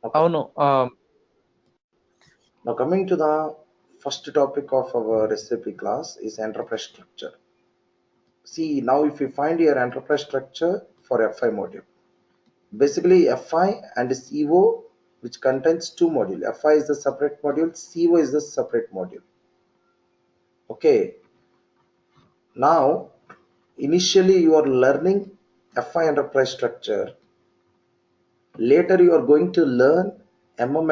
Okay. అవును. Now coming to the first topic of our recipe class is enterprise structure. See, now if you find your enterprise structure for FI module, basically FI and CO, which contains two modules. FI is the separate module, CO is the separate module. Okay. Now, initially you are learning FI enterprise structure. Later you are going to learn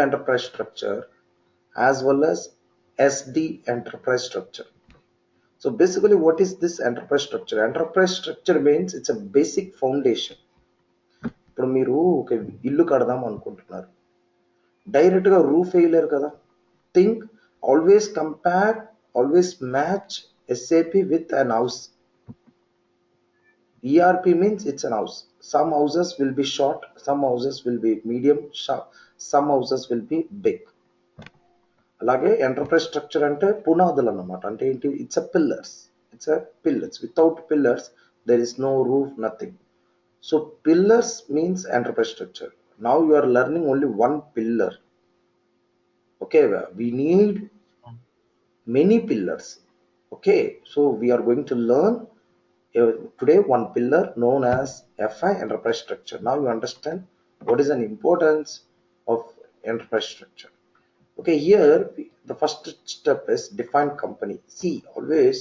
enterprise structure as well as SD enterprise structure. So basically, what is this enterprise structure? Enterprise structure means it's a basic foundation. ఇప్పుడు మీరు ఒక ఇల్లు కడదాం అనుకుంటున్నారు, direct గా roof వేయలేరు కదా. Think, always compare, always match SAP with an house. ERP means it's an house. Some houses will be short, some houses will be medium, some houses will be big. అలాగే enterprise structure అంటే పునాదులు అన్నమాట. అంటే ఏంటి? It's without pillars there is no roof, nothing. So pillars means enterprise structure. Now you are learning only one pillar. Okay, we need many pillars. Okay, so we are going to learn today one pillar known as FI enterprise structure. Now you understand what is an importance of enterprise structure. Okay, here the first step is define company. See, always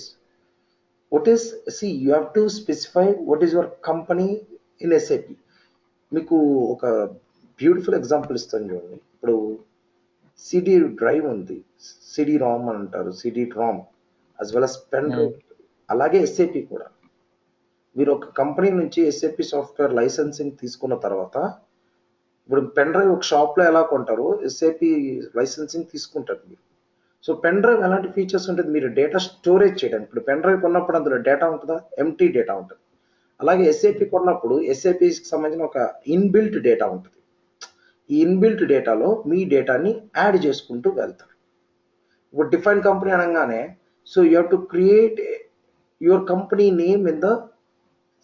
what is, see, you have to specify what is your company in SAP. మీకు ఒక beautiful example ఇస్తాను చూడండి. ఇప్పుడు CD drive ఉంది, CD ROM అని అంటారు, CD ROM as well as pen drive. అలాగే SAP కూడా. మీరు ఒక కంపెనీ నుంచి ఎస్ఏపి సాఫ్ట్వేర్ లైసెన్సింగ్ తీసుకున్న తర్వాత, ఇప్పుడు పెన్ డ్రైవ్ ఒక షాప్లో ఎలా కొంటారో ఎస్ఏపి లైసెన్సింగ్ తీసుకుంటారు మీరు. సో పెన్ డ్రైవ్ ఎలాంటి ఫీచర్స్ ఉంటుంది? మీరు డేటా స్టోరేజ్ చేయడానికి. ఇప్పుడు పెన్ డ్రైవ్ కొన్నప్పుడు అందులో డేటా ఉంటుందా? ఎంటీ డేటా ఉంటుంది. అలాగే ఎస్ఏపి కొన్నప్పుడు ఎస్ఏపికి సంబంధించిన ఒక ఇన్బిల్ట్ డేటా ఉంటుంది. ఈ ఇన్బిల్ట్ డేటాలో మీ డేటాని యాడ్ చేసుకుంటూ వెళ్తారు. ఇప్పుడు డిఫైన్ కంపెనీ అనగానే, so you have to create your company name in the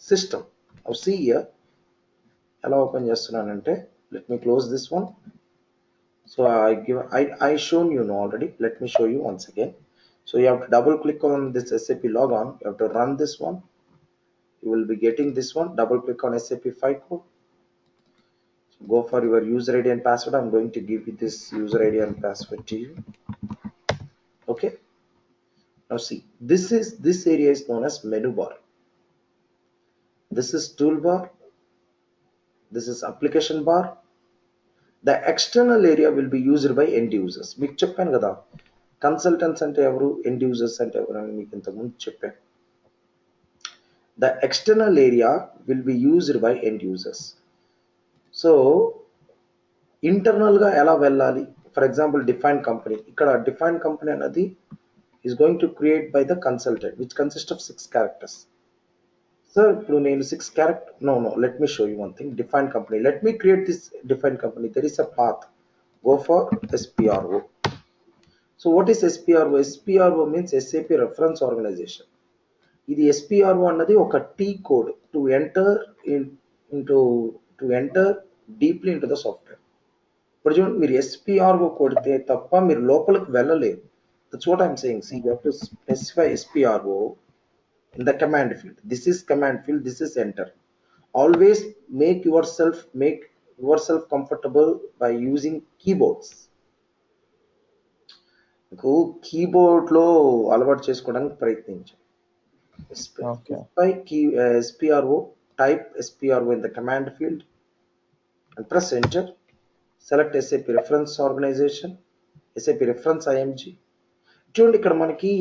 system. See here ఎలా ఓపెన్ చేస్తున్నానంటే, let me close this one. So I shown you know already. Let me show you once again. So you have to double click on this SAP logon. You have to run this one. You will be getting this one. Double click on SAP FICO. So go for your user ID and password. I'm going to give you this user ID and password to you. Okay. Now see, this area is known as menu bar. This is toolbar. This is application bar. The external area will be used by end users. మీకు చెప్పాను కదా, consultants అంటే ఎవరు, end users అంటే ఎవరు అని మీకు ఇంతకుముందు చెప్పాను. The external area will be used by end users. సో ఇంటర్నల్ గా ఎలా వెళ్ళాలి? For example define company. ఇక్కడ డిఫైన్ కంపెనీ అనేది is going to create by the consultant which consist of 6 characters. Sir ఇప్పుడు నేను 6 character, no let me show you one thing. Define company, let me create this define company. There is a path. Go for SPRO. So what is SPRO? SPRO means SAP Reference Organization. ఇది SPRO అన్నది ఒక T code to enter into to enter deeply into the software. ఇప్పుడు చూడండి, మీరు SPRO కొడితే తప్ప మీరు లోపలికి వెళ్ళలేరు. That's what I'm saying. See, you have to specify SPRO in the command field. This is command field, this is enter. Always make yourself comfortable by using keyboards. మీకు keyboard లో అలవాటు చేసుకోవడానికి ప్రయత్నించండి. Okay. SPRO, type SPRO in the command field and press enter. Select SAP reference organization, SAP reference IMG. చూడండి, ఇక్కడ మనకి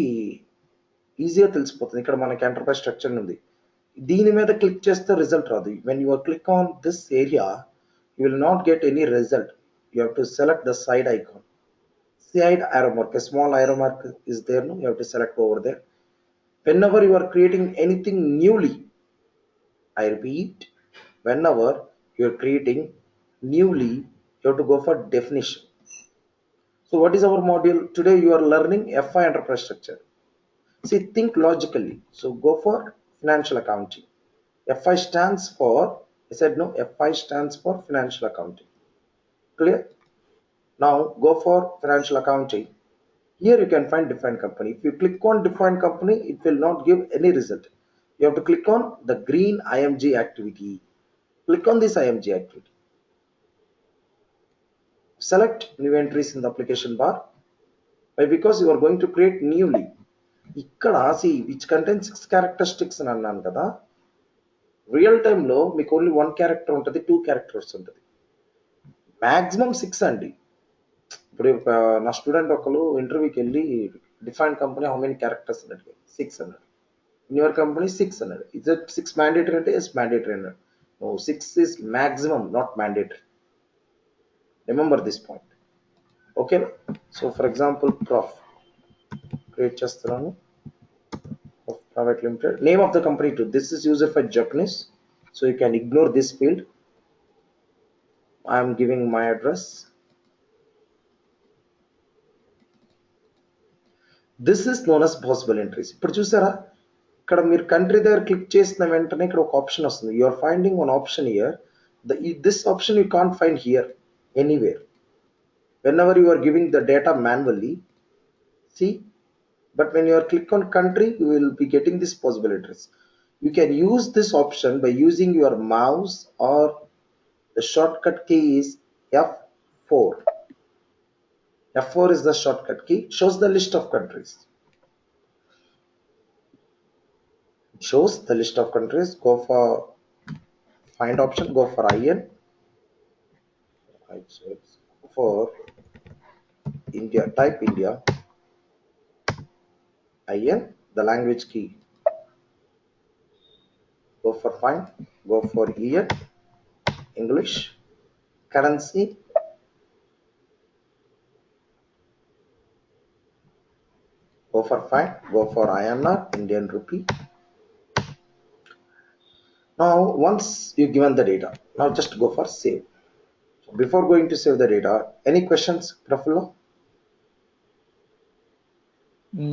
ఈజీగా తెలిసిపోతుంది. ఇక్కడ మనకి ఎంటర్ప్రైజ్ స్ట్రక్చర్ ఉంది. దీని మీద క్లిక్ చేస్తే రిజల్ట్ రాదు. When you click on this area you will not get any result. You have to select the side icon, side arrow mark. A small arrow mark is there, no? You have to select over there. Whenever you are creating anything newly, I repeat, whenever you are creating newly, you have to go for definition. So what is our module today? You are learning FI enterprise structure. See, think logically. So go for financial accounting. FI stands for, I said no, FI stands for financial accounting. Clear? Now go for financial accounting. Here you can find defined company. If you click on defined company, it will not give any result. You have to click on the green IMG activity. Click on this IMG activity. Select new entries in the application bar. Why? Because you are going to create newly. ఇక్కడ see which contains 6 characteristics అని అన్నాను కదా, real టైంలో మీకు only 1 character ఉంటుంది, 2 characters ఉంటుంది, maximum 6 అండి. ఇప్పుడు నా స్టూడెంట్ ఒకరు ఇంటర్వ్యూకి వెళ్ళి define company how many characters అన్నట్టు 6 అన్నాడు. ఇన్ యువర్ కంపెనీ 6 అన్నాడు. ఇస్ ఇట్ 6 మ్యాండేటరీ అంటే ఎస్ మ్యాండేటరీ అన్నాడు. No, 6 is maximum, not mandatory. Remember this point. Okay. So for example PROF క్రియేట్ చేస్తున్నాను. Private Limited. Name of the company too. This is user for Japanese, so you can ignore this field. I am giving my address. This is known as possible entries. ఇప్పుడు చూసారా, ఇక్కడ మీరు country దగ్గర click చేసిన వెంటనే ఇక్కడ ఒక option వస్తుంది. You are finding one option here. This option you can't find here anywhere. Whenever you are giving the data manually, see, but when you are click on country, you will be getting this possible entries. You can use this option by using your mouse, or the shortcut key is F4. F4 is the shortcut key. It shows the list of countries. It shows the list of countries. Go for find option. Go for IN. For India, type India. IN, the language key. Go for find. Go for EN, English. Currency. Go for find. Go for INR, Indian rupee. Now once you given the data, now just go for save. So before going to save the data, any questions, Prafulla?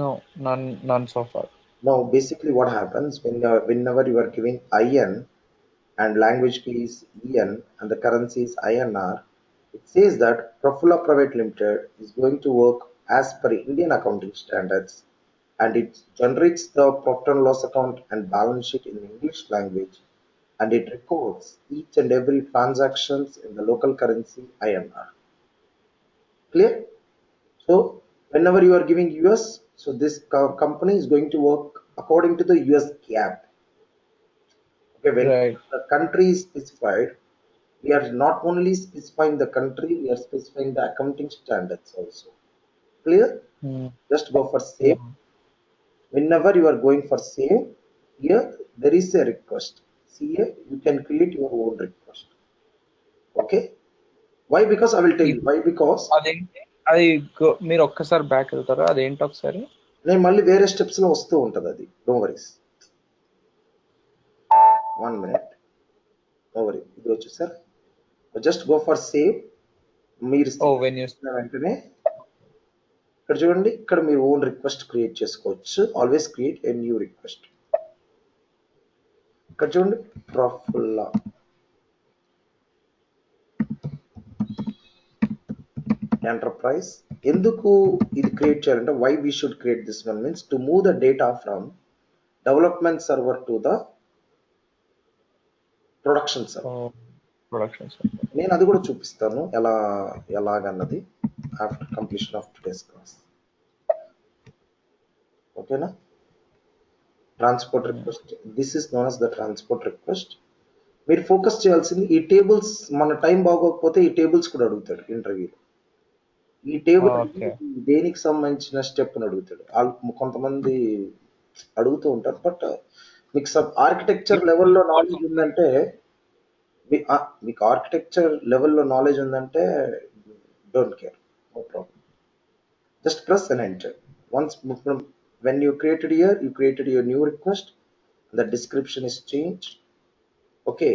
No, none so far. Now basically what happens whenever you are giving IN and language key is EN and the currency is INR, it says that Prafulla Private Limited is going to work as per Indian accounting standards, and it generates the profit and loss account and balance sheet in English language, and it records each and every transactions in the local currency INR. Clear? So whenever you are giving US, so this company is going to work according to the US GAAP. Okay, when Right. the country is specified, we are not only specifying the country, we are specifying the accounting standards also. Clear? Hmm. Just go for save. Yeah. Whenever you are going for save, here there is a request. See here, you can create your own request. Okay. Why? Because I will tell you why. Because అదేంటి అది మీరు ఒక్కసారి back వెళ్తారా, అదేంటి ఒకసారి? నేను మళ్ళీ వేరే స్టెప్స్ లో వస్తూ ఉంటది అది. Don't worries. 1 minute. No worry. ఇది వచ్చేసారు. Just go for save. మీరు వెంటనే ఇక్కడ చూడండి, ఇక్కడ మీరు ఓన్ రిక్వెస్ట్ క్రియేట్ చేసుకోవచ్చు. Always create a new request. ఇక్కడ చూడండి, ప్రఫుల్లా ఎంటర్ప్రైజ్. ఎందుకు ఇది క్రియేట్ చేయాలంటే, why we should create this one means to move the data from development server to the production server. నేను అది కూడా చూపిస్తాను ఎలాగన్నది after completion of today's class. ఓకేనా? Transport request, this is known as the transport request. మీరు focus చేయాల్సింది ఈ tables. మన టైం బాగోకపోతే ఈ టేబుల్స్ కూడా అడుగుతాడు ఇంటర్వ్యూలో. ఈ టేబుల్ దేనికి సంబంధించిన స్టెప్ అని అడుగుతాడు. కొంతమంది అడుగుతూ ఉంటారు. బట్ మీకు ఆర్కిటెక్చర్ లెవెల్లో నాలెడ్జ్ ఉందంటే, మీకు ఆర్కిటెక్చర్ లెవెల్లో నాలెడ్జ్ ఉందంటే don't care, no problem. Just press and enter. Once when you created here, you created your new request. The description is changed. Okay,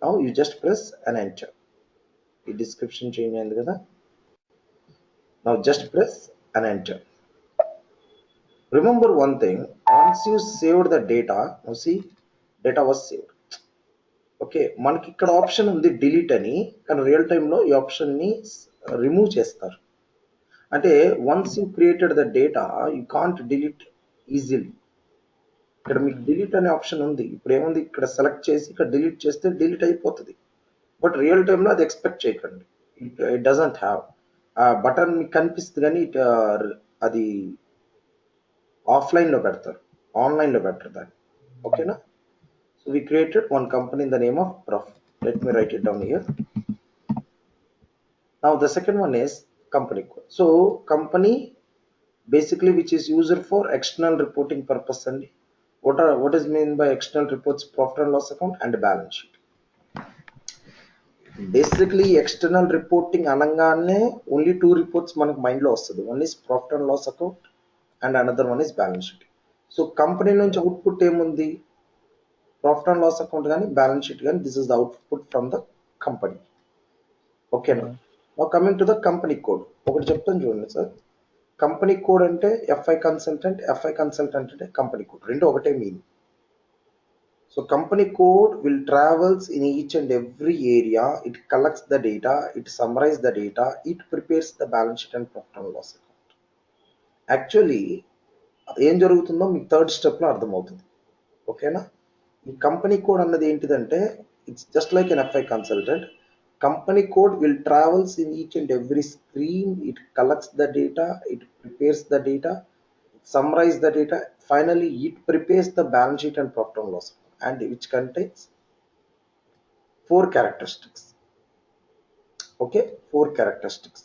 now you just press and enter. The description change అయింది కదా. Now just press and enter. Remember one thing, once you saved the data, now see, data was saved. Okay, మనకి ఇక్కడ option ఉంది delete అని, కానీ real టైంలో ఈ ఆప్షన్ని రిమూవ్ చేస్తారు. అంటే once you created the data you can't delete easily. ఇక్కడ మీకు డిలీట్ అనే ఆప్షన్ ఉంది. ఇప్పుడు ఏముంది, ఇక్కడ సెలెక్ట్ చేసి ఇక్కడ డిలీట్ చేస్తే డిలీట్ అయిపోతుంది. బట్ రియల్ టైంలో అది ఎక్స్పెక్ట్ చేయకండి. ఇట్ డజంట్ హ్యావ్ ఆ బటన్ మీకు కనిపిస్తుంది, కానీ అది ఆఫ్లైన్లో పెడతారు, ఆన్లైన్లో పెట్టరు దాన్ని. ఓకేనా? So we created one company in the name of Prof. Let me write it down here. Now the second one is company code. So company basically which is used for external reporting purpose. And what is mean by external reports? Profit and loss account and balance sheet. Basically external reporting anangane only two reports manaku mind lo vastadi. One is profit and loss account and another one is balance sheet. So company nunchi output emundi, profit and loss account gaani balance sheet gaani, this is the output from the company. Okay na? Now coming to the company code, ఒకటి చెప్తాను చూడండి sir. Company code అంటే FI consultant అంటే company code, రెండు ఒకటే meaning. So company code will travels in each and every area, it collects the data, it summarizes the data, it prepares the balance sheet and profit and loss account. Actually ఏం జరుగుతుందో మీకు third స్టెప్లో అర్థమవుతుంది. ఓకేనా? ఈ company code అన్నది ఏంటిదంటే it's just like an FI consultant. Company code will travels in each and every screen, it collects the data, it prepares the data, it summarizes the data, finally it prepares the balance sheet and profit and loss, and which contains four characteristics. Okay, four characteristics.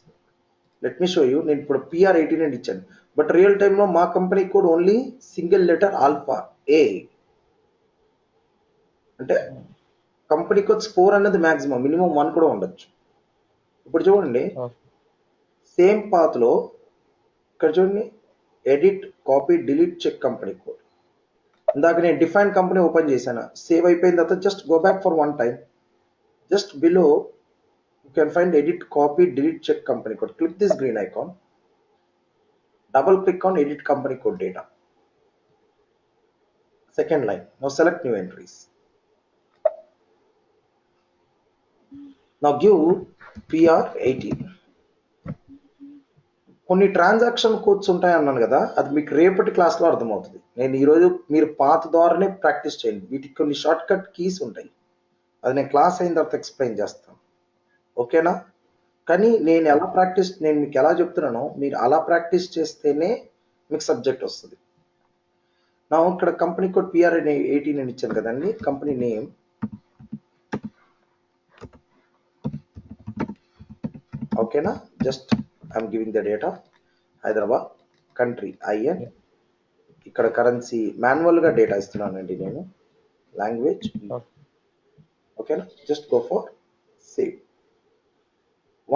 Let me show you. నేను ఇప్పుడు PR18 అని ఇచ్చాను, but real టైంలో మా company code only single letter alpha ఏ. అంటే company codes 4 అన్నది maximum, minimum 1 కూడా ఉండొచ్చు. ఇప్పుడు చూడండి సేమ్ పాత్లో ఇక్కడ చూడండి, edit copy delete check company code. ఇందాక నేను డిఫైన్ కంపెనీ ఓపెన్ చేశాను, సేవ్ అయిపోయిన తర్వాత just go back for one time. Just below you can find edit copy delete check company code. Click this green icon, double click on edit company code data. Second line, now select new entries. Now give PR18. కొన్ని transaction codes ఉంటాయి అన్నాను కదా, అది మీకు రేపటి క్లాస్లో అర్థమవుతుంది. నేను ఈరోజు మీరు పాత ద్వారానే ప్రాక్టీస్ చేయండి. వీటికి కొన్ని షార్ట్ కట్ కీస్ ఉంటాయి, అది నేను క్లాస్ అయిన తర్వాత ఎక్స్ప్లెయిన్ చేస్తాను. ఓకేనా? కానీ నేను మీకు ఎలా చెప్తున్నానో మీరు అలా ప్రాక్టీస్ చేస్తేనే మీకు సబ్జెక్ట్ వస్తుంది. నా ఇక్కడ కంపెనీ కోడ్ PR18 అని ఇచ్చాను కదండి. కంపెనీ నేమ్ ఓకేనా? Just I'm giving the data Hyderabad, country IN, ఇక్కడ కరెన్సీ మాన్యువల్గా డేటా ఇస్తున్నానండి నేను, లాంగ్వేజ్ ఓకేనా? Just go for save.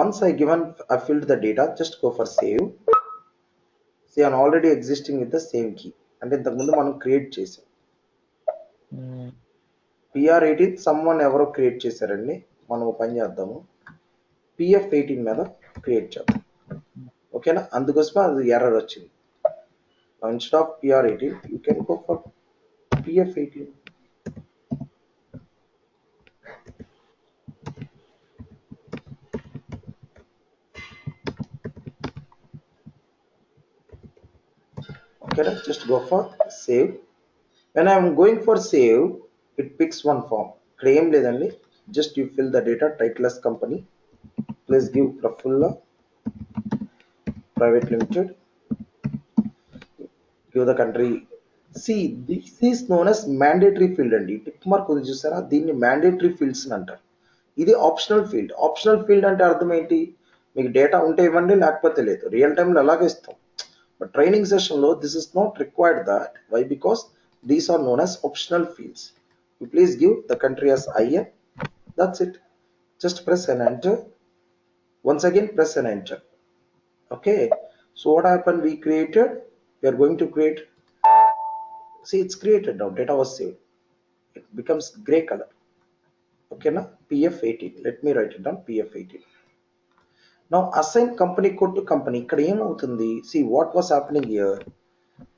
Once I filled the data, just go for save. See, I'm already existing with the same key. అంటే ఇంతకుముందు మనం create చేసాం. PR18 someone ఎవరో create చేశారండి, మనం పని చేద్దాము. PF18 మీద క్రియేట్ చేద్దాం. ఓకేనా? అందుకోసమే అది ఎర్రర్ వచ్చింది. Instead of PR18 you can go for PF18. Okay, just go for save. When I am going for save, it picks one form. ఇక్కడ ఏం లేదండి, just you fill the data, titleless company, please give Prafulla Private Limited, give the country. See, this is known as mandatory field అండి. Tick mark ఉంది చూసారా, దీన్ని mandatory fields అని అంటారు. ఇది ఆప్షనల్ ఫీల్డ్. ఆప్షనల్ ఫీల్డ్ అంటే అర్థం ఏంటి, మీకు డేటా ఉంటే ఇవ్వండి, లేకపోతే లేదు. రియల్ టైంలో అలాగే ఇస్తాం, but training session lo this is not required. That why? Because these are known as optional fields. You please give the country as IN. That's it. Just press and enter. Once again press and enter. Okay, so what happened, we are going to create. See, it's created now, data was saved, it becomes gray color. Okay, now PF18, let me write it down, PF18. Now assign company code to company. ఇక్కడ ఏమవుతుంది, see what was happening here,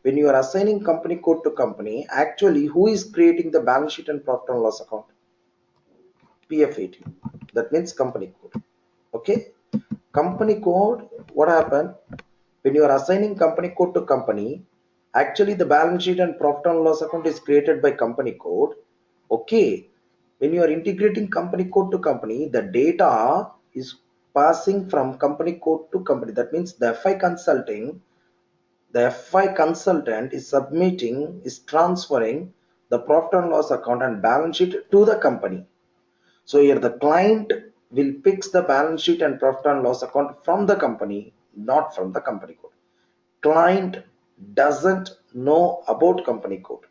when you are assigning company code to company, actually who is creating the balance sheet and profit and loss account? PF18. That means company code. Okay, company code. What happened when you are assigning company code to company? Actually, the balance sheet and profit and loss account is created by company code. Okay, when you are integrating company code to company, the data is passing from company code to company. That means the FI consultant is submitting, is transferring the profit and loss account and balance sheet to the company. So here the client will fix the balance sheet and profit and loss account from the company, not from the company code. Client doesn't know about company code.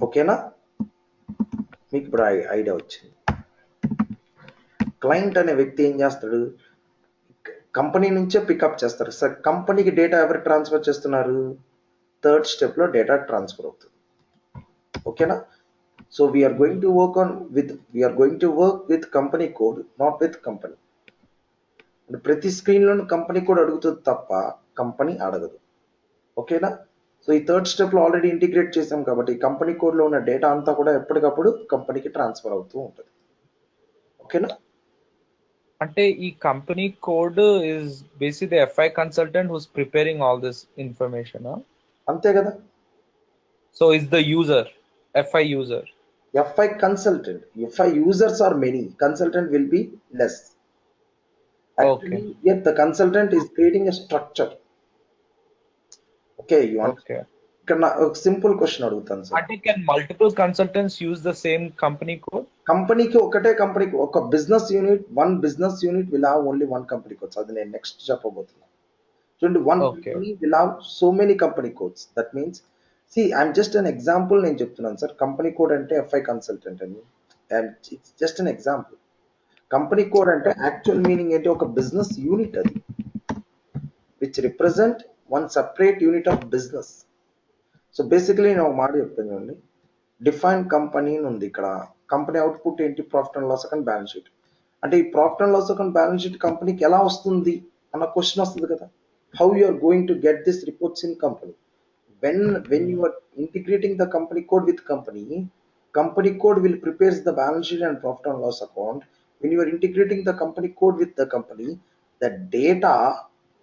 ఓకేనా? మీకు ఇప్పుడు idea వచ్చింది. Client అనే వ్యక్తి ఏం చేస్తాడు? Company నుంచే pickup చేస్తారు. సార్ కంపెనీకి డేటా ఎవరు ట్రాన్స్ఫర్ చేస్తున్నారు? థర్డ్ స్టెప్ లో డేటా ట్రాన్స్ఫర్ అవుతుంది. ఓకేనా? So we're going to work with company code, not with company. ప్రతి స్క్రీన్ లోనూ కంపెనీ కోడ్ అడుగుతుంది తప్ప కంపెనీ అడగదు. ఓకేనా? సో ఈ థర్డ్ స్టెప్ లో ఆల్రెడీ ఇంటిగ్రేట్ చేసాం కాబట్టి కంపెనీ కోడ్ లో ఉన్న డేటా అంతా కూడా ఎప్పటికప్పుడు కంపెనీకి ట్రాన్స్ఫర్ అవుతూ ఉంటుంది. ఓకేనా? అంటే ఈ company code is basic the FI consultant who's preparing all this information. అంతే కదా. So is the user FI user. FI consultant. FI users are many. Consultant will be less. Actually, Okay. yet the consultant is creating a structure. Okay, you want? Okay. ఇక్కడ ఒక simple question అడుగుతాను sir. అంటే can multiple consultants use the same company code? కంపెనీకి కంపెనీకి ఒక business unit, one business unit will have only one company codes. అది నేను next చెప్పబోతున్నాను. చూడండి, one company will have so many company codes. That means I'm just an example నేను చెప్తున్నాను sir. Company code అంటే FI కన్సల్టెంట్ అని, and it's just an example. Company code అంటే actual meaning ఏంటి? ఒక బిజినెస్ యూనిట్ అది, which represent one separate unit of business. So basically నేను ఒక మాట చెప్తాను చూడండి. డిఫైన్ కంపెనీ ఉంది ఇక్కడ. కంపెనీ అవుట్పుట్ ఏంటి? Profit and loss account, balance sheet. అంటే ఈ profit and loss account, balance sheet కంపెనీకి ఎలా వస్తుంది అన్న క్వశ్చన్ వస్తుంది కదా. How you are going to get this reports in company? when you are integrating the company code with company code will prepares the balance sheet and profit and loss account. When you are integrating the company code with the company, the data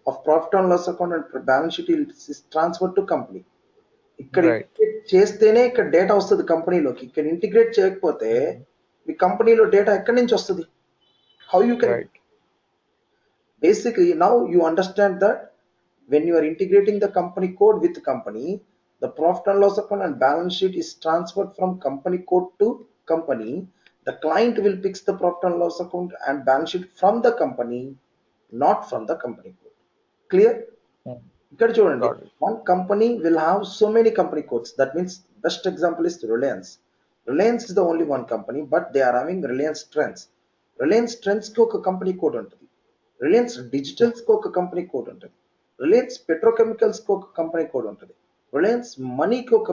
of profit and loss account and balance sheet is transferred to company. ఇక్కడ integrate చేస్తేనే ఇక్కడ data వస్తుంది కంపెనీలోకి. ఇక్కడ integrate చేయకపోతే మీ కంపెనీలో data ఎక్కడి నుంచి వస్తుంది? How you can? Basically now you understand that when you are integrating the company code with company, the profit and loss account and balance sheet is transferred from company code to company. The client will fix the profit and loss account and balance sheet from the company, not from the company code. Clear? ఇక్కడ చూడండి, one company will have so many company codes. That means best example is Reliance. Reliance is the only one company, but they are having Reliance Trends. Reliance Trends కి ఒక company code ఉంటుంది. Reliance digitals కి ఒక company code ఉంటుంది. Reliance petrochemicals కి ఒక company code ఉంటుంది. Reliance మనీకి ఒక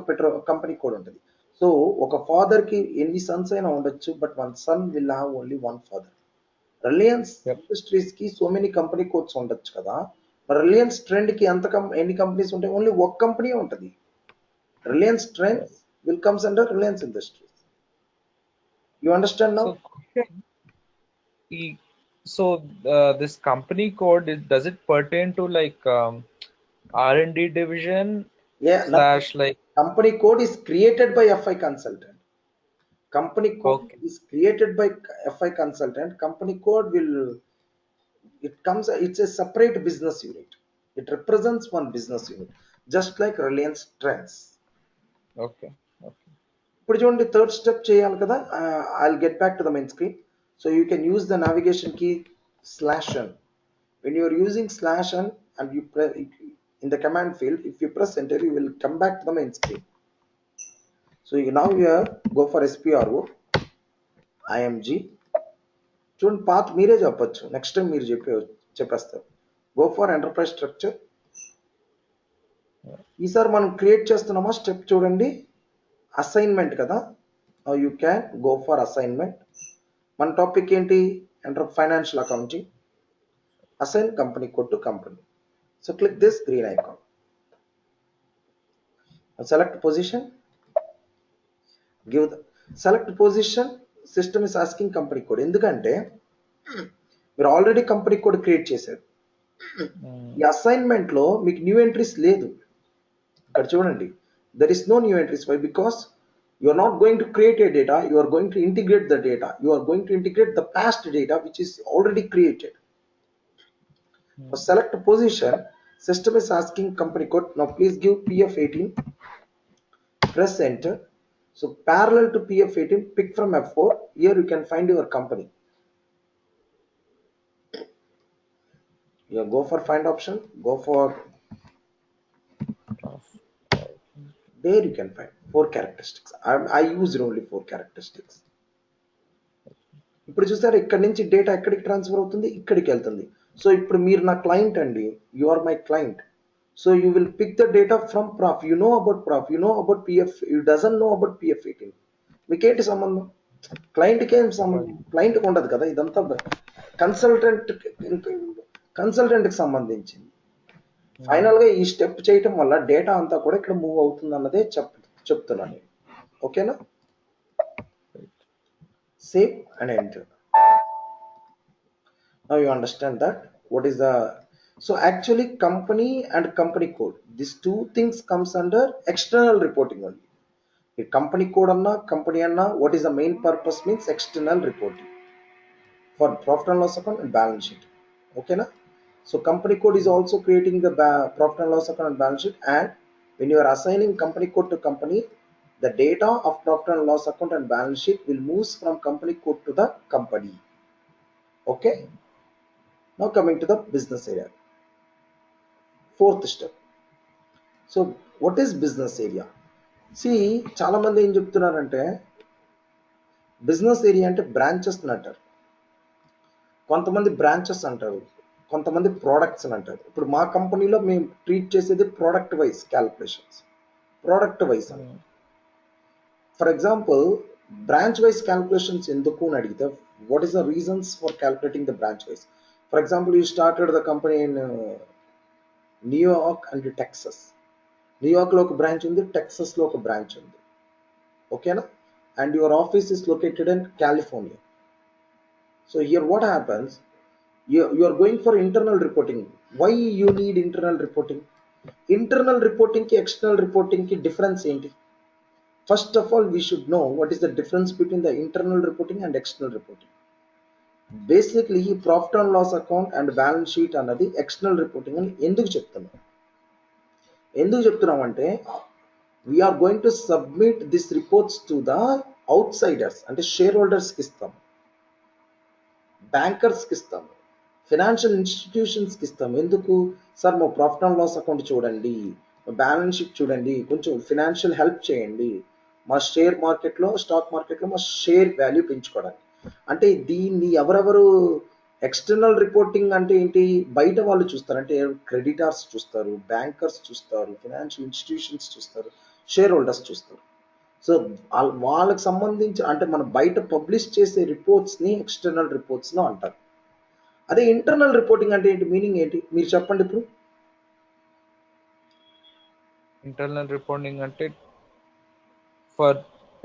కంపెనీ కోడ్ ఉంటుంది. సో ఒక ఫాదర్ కి ఎన్ని సన్స్ అయినా ఉండొచ్చు, but one son will have only one father. Reliance industries కి సో మెనీ కంపెనీ కోడ్స్ ఉండొచ్చు కదా. మరి రిలయన్స్ ట్రెండ్ కి ఎన్ని కంపెనీస్ ఉంటాయి? ఓన్లీ ఒక కంపెనీ ఉంటుంది. Reliance trend will comes under Reliance industries. You understand now? So this company code, does it pertain to like R&D division? Yeah, like company code is created by FI consultant. Company code is created by FI consultant. Company code it's a separate business unit. It represents one business unit, just like Reliance Trends. Okay. ఇప్పుడు చూడండి, third step చేయాలి కదా. I'll get back to the main screen. So you can use the navigation key /n. When you are using /n and you press in the command field, if you press enter, you will come back to the main screen. So now you go for SPRO IMG. చూడండి, path మీరే చెప్పచ్చు. Next time మీరు చెప్పేస్తారు. Go for enterprise structure. ఈసారి మనం create చేస్తున్నామా step చూడండి. Assignment కదా. You can go for assignment. మన టాపిక్ ఏంటి? Financial accounting. Assign company code to company. So click this green icon. Select position. Select position. System is asking company code. ఎందుకంటే మీరు already company code create చేశారు. ఈ assignment లో మీకు new entries లేదు. ఇక్కడ చూడండి, there is no new entries. Why? Because you are not going to create a data, you are going to integrate the data, you are going to integrate the past data which is already created. For select position, system is asking company code. Now please give PF18, press enter. So parallel to PF18, pick from F4. Here you can find your company. You go for find option, go for there, you can find 4 characteristics. I used only 4 characteristics. ఇప్పుడు చూసారా, ఇక్కడ నుంచి data ఎక్కడికి transfer అవుతుంది, ఇక్కడికి వెళ్తుంది. So ఇప్పుడు మీరు నా క్లయింట్ అండి, you are my client. So you will pick the data from PROF. You know about PROF, you know about PF, you doesn't know about PF18. మీకేంటి సంబంధం? క్లయింట్కి ఏం సంబంధం? క్లయింట్కి ఉండదు కదా, ఇదంతా కన్సల్టెంట్కి సంబంధించింది. ఫైనల్గా ఈ స్టెప్ చేయటం వల్ల డేటా అంతా కూడా ఇక్కడ మూవ్ అవుతుంది అన్నదే చెప్తున్నాను నేను. ఓకేనా? Save and enter. Now you understand that what is the, so actually company and company code, these two things comes under external reporting only. The company code anna company anna, what is the main purpose means external reporting for profit and loss account and balance sheet. Okay na? So company code is also creating the profit and loss account and balance sheet, and when you are assigning company code to company, the data of profit and loss account and balance sheet will move from company code to the company. Okay, now coming to the business area, fourth step. So what is business area? See, చాలా మంది ఏం చెప్తున్నారంటే business area అంటే branches అని అంటారు. కొంతమంది branches అంటారు, కొంతమంది ప్రోడక్ట్స్ అని అంటారు. ఇప్పుడు మా కంపెనీలో మేము ట్రీట్ చేసేది product wise calculations. Product wise అని, for example branch wise calculations ఎందుకు అని అడిగితే, what is the reasons for calculating the branch wise? For example you started the company in New York and Texas. న్యూయార్క్లో ఒక బ్రాంచ్ ఉంది, టెక్సస్లో ఒక బ్రాంచ్ ఉంది. ఓకేనా? And your office is located in California. So here what happens, you are going for internal reporting. Why you need internal reporting? Internal reporting ki external reporting ki difference enti? First of all, we should know what is the difference between the internal reporting and external reporting. Basically profit and loss account and balance sheet అన్నది external reporting అని ఎందుకు చెప్తున్నాం అంటే, we are going to submit these reports to the outsiders, అంటే share holders కి ఇస్తాం, bankers కి ఇస్తాం, ఫైనాన్షియల్ ఇన్స్టిట్యూషన్స్కి ఇస్తాం. ఎందుకు? సార్ మా ప్రాఫిట్ అండ్ లాస్ అకౌంట్ చూడండి, మా బ్యాలెన్స్ షీట్ చూడండి, కొంచెం ఫైనాన్షియల్ హెల్ప్ చేయండి, మా షేర్ మార్కెట్లో స్టాక్ మార్కెట్లో మా షేర్ వాల్యూ పెంచుకోవడానికి. అంటే దీన్ని ఎవరెవరు ఎక్స్టర్నల్ రిపోర్టింగ్ అంటే ఏంటి? బయట వాళ్ళు చూస్తారు, అంటే క్రెడిటార్స్ చూస్తారు, బ్యాంకర్స్ చూస్తారు, ఫైనాన్షియల్ ఇన్స్టిట్యూషన్స్ చూస్తారు, షేర్ హోల్డర్స్ చూస్తారు. సో వాళ్ళకి సంబంధించి అంటే మనం బయట పబ్లిష్ చేసే రిపోర్ట్స్ని ఎక్స్టర్నల్ రిపోర్ట్స్లో అంటారు. అదే ఇంటర్నల్ రిపోర్టింగ్ అంటే ఏంటి, మీనింగ్ ఏంటి మీరు చెప్పండి ఇప్పుడు? ఇంటర్నల్ రిపోర్టింగ్ అంటే for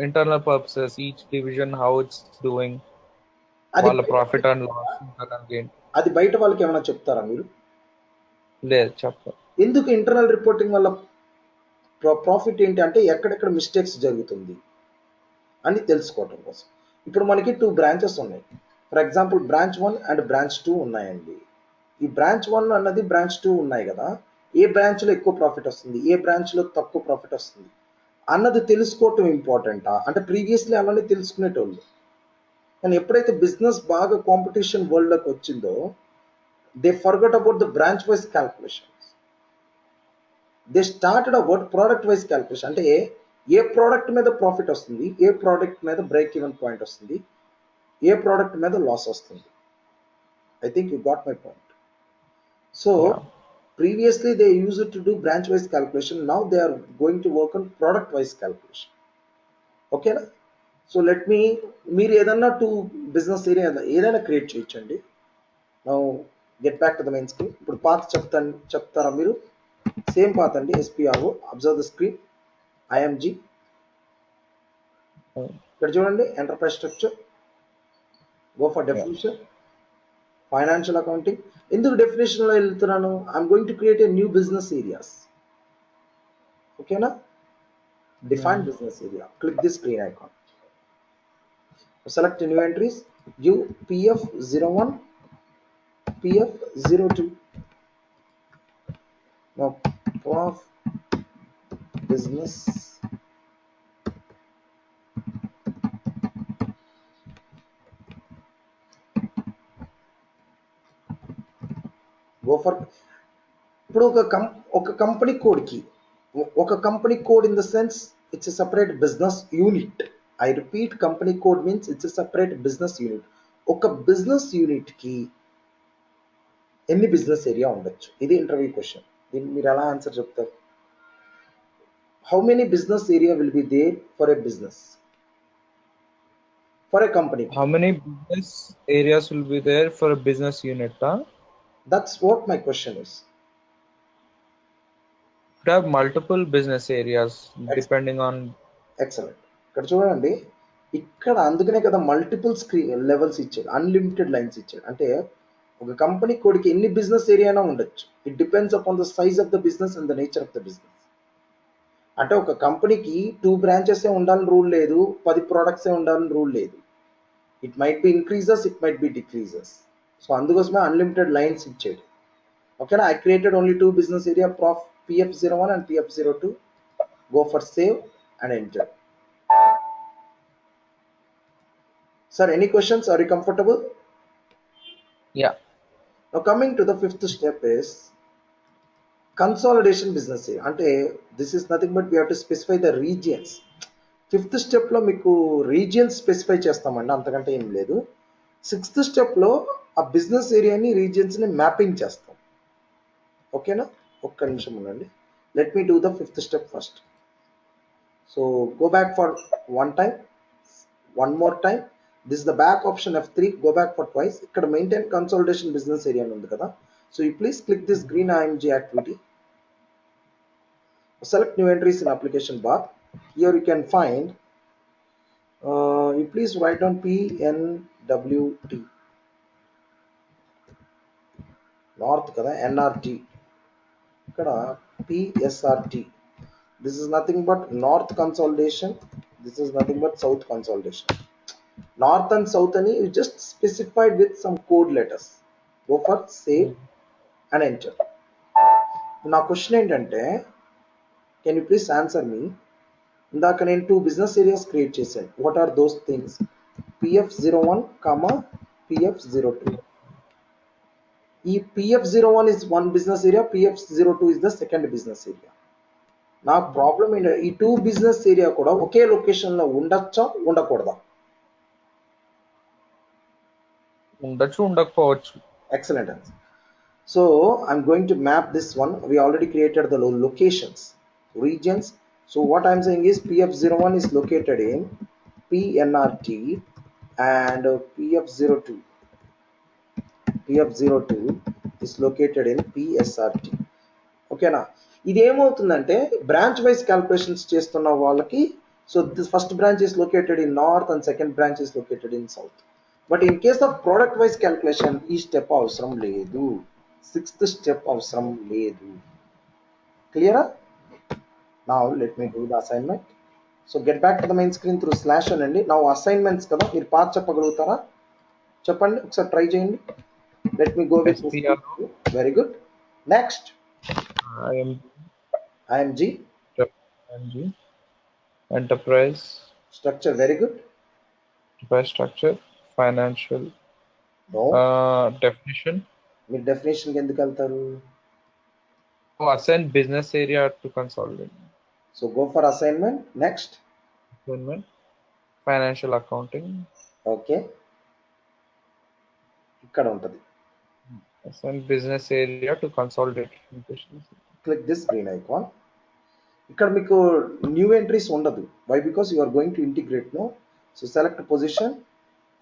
internal purposes, each division how it's doing, వాళ్ళ ప్రాఫిట్ అండ్ లాస్ గెయిన్. అది బయట వాళ్ళకి ఏమైనా చెప్తారా మీరు? లేదు, చెప్పారు. ఎందుకు ఇంటర్నల్ రిపోర్టింగ్ వల్ల ప్రాఫిట్ ఏంటి అంటే ఎక్కడెక్కడ మిస్టేక్స్ జరుగుతుంది అని తెలుసుకోవటం కోసం. ఇప్పుడు మనకి 2 బ్రాంచెస్ ఉన్నాయి. For example branch 1 and branch 2 ఉన్నాయండి. ఈ బ్రాంచ్ 1 అన్నది బ్రాంచ్ 2 ఉన్నాయి కదా, ఏ బ్రాంచ్లో ఎక్కువ ప్రాఫిట్ వస్తుంది, ఏ బ్రాంచ్లో తక్కువ ప్రాఫిట్ వస్తుంది అన్నది తెలుసుకోవటం ఇంపార్టెంటా అంటే ప్రీవియస్లీ అలానే తెలుసుకునేటోళ్ళు. కానీ ఎప్పుడైతే బిజినెస్ బాగా కాంపిటీషన్ వరల్డ్లోకి వచ్చిందో, they forgot about the branch wise calculations. They started about product wise calculation. అంటే ఏ ప్రోడక్ట్ మీద ప్రాఫిట్ వస్తుంది, ఏ ప్రోడక్ట్ మీద బ్రేక్ ఈవెన్ పాయింట్ వస్తుంది, ఏ ప్రోడక్ట్ మీద లాస్ వస్తుంది. I think you got my point. So previously they used to do branch wise calculation, now they are going to work on product wise calculation. Okay na? So let me, మీరు ఏదన్నా 2 business area ఏదైనా create చేయొచ్చండి. Now get back to the main screen. ఇప్పుడు path చెప్తారా మీరు? Same path అండి, SPRO, observe the screen, IMG. ఇక్కడ చూడండి enterprise structure. Go for definition. Financial accounting. ఎందుకు డెఫినేషన్ లో వెళ్తున్నాను? I'm going to create a new business areas. ఓకేనా? Define business area. Click this green icon. Select new entries. Give PF01, PF02. Now, prof business. Go for. ఇప్పుడు ఒక company కోడ్కి ఒక company code in the sense it's a separate business unit. I repeat, company code means it's a separate business unit. ఒక business యూనిట్కి ఎన్ని business area ఉండొచ్చు? ఇది interview question. దీన్ని మీరు ఎలా ఆన్సర్ చెప్తారు? How many business area will be there for a business? For a company. How many business areas will be there for a business unit? That's what my question is. Could have multiple business areas depending on. Excellent. ఇక్కడ చూడండి, ఇక్కడ అందుకనే కదా multiple screen levels ఇచ్చాడు, unlimited lines ఇచ్చాడు. అంటే ఒక company కోడ్కి ఎన్ని బిజినెస్ ఏరియానా ఉండొచ్చు. It depends upon the size of the business and the nature of the business. అంటే ఒక కంపెనీకి 2 బ్రాంచెస్ ఉండాలని రూల్ లేదు, 10 ప్రొడక్ట్స్ ఉండాలని రూల్ లేదు. It might be increases, it might be decreases. So అందుకోసమే అన్లిమిటెడ్ లైన్స్ ఇచ్చాడు. ఓకేనా? I created only 2 business area, PF01 and PF02. Go for save and enter. Sir, any questions? Are you comfortable? Yeah. Now coming to the 5th step is consolidation business area. అంటే this is nothing but we have to specify the regions. 5th step లో మీకు regions specify చేస్తామండి, అంతకంటే ఏం లేదు. 6th step లో ఆ business ఏరియాని రీజియన్స్ని మ్యాపింగ్ చేస్తాం. ఓకేనా? ఒక్క నిమిషం ఉండండి. Let me do the 5th step first. So go back for one more time. This is the back option F3. Go back for twice. ఇక్కడ మెయింటైన్ కన్సాలిడేషన్ బిజినెస్ ఏరియా ఉంది కదా. So you please click this green IMG activity. Select new entries in application bar. Here you can find, you please write down PNWT. North kada, NRT. Ikkada PSRT. This is nothing but north consolidation. This is nothing but south consolidation. North and south ani you just specified with some code letters. Go for save and enter. నా question ఏంటంటే, can you please answer me? ఇందాక నేను 2 business areas create చేశాను. What are those things? PF01, PF02. ఈ PF01 is one business area, PF02 is the second business area. నా problem ఏంటంటే ఈ 2 business area కూడా ఒకే లొకేషన్లో ఉండొచ్చా, ఉండకూడదా? ఉండొచ్చు, ఉండకపోవచ్చు. Excellent answer. So I'm going to map this one. We already created the locations, regions. So what I'm saying is PF01 is located in PNRT and PF02 is located in PSRT. ఓకేనా? ఇది ఏమవుతుందంటే branch wise calculations చేస్తున్న వాళ్ళకి, so this first branch is located in north and second branch is located in south. But in case of product wise calculation ఈ step అవసరం లేదు, 6th step అవసరం లేదు. క్లియరా? Now let me do the assignment. So get back to the main screen through slash అనండి. Now assignments కదా, మీరు path చెప్పగలుగుతారా? చెప్పండి, ఒకసారి ట్రై చేయండి. Let me go with very good. Next IMG enterprise structure, very good. Enterprise structure, financial. No. Definition. మీరు definition ఎందుకు వెళ్తారు? Assign business area to consolidate. So go for assignment. Next. Assignment. Financial accounting. Okay. ఇక్కడ ఉంటుంది. Assign business area to consolidate. Click this green icon. ఇక్కడ మీకు new entries ఉండదు. Why? Because you are going to integrate, no? So select a position.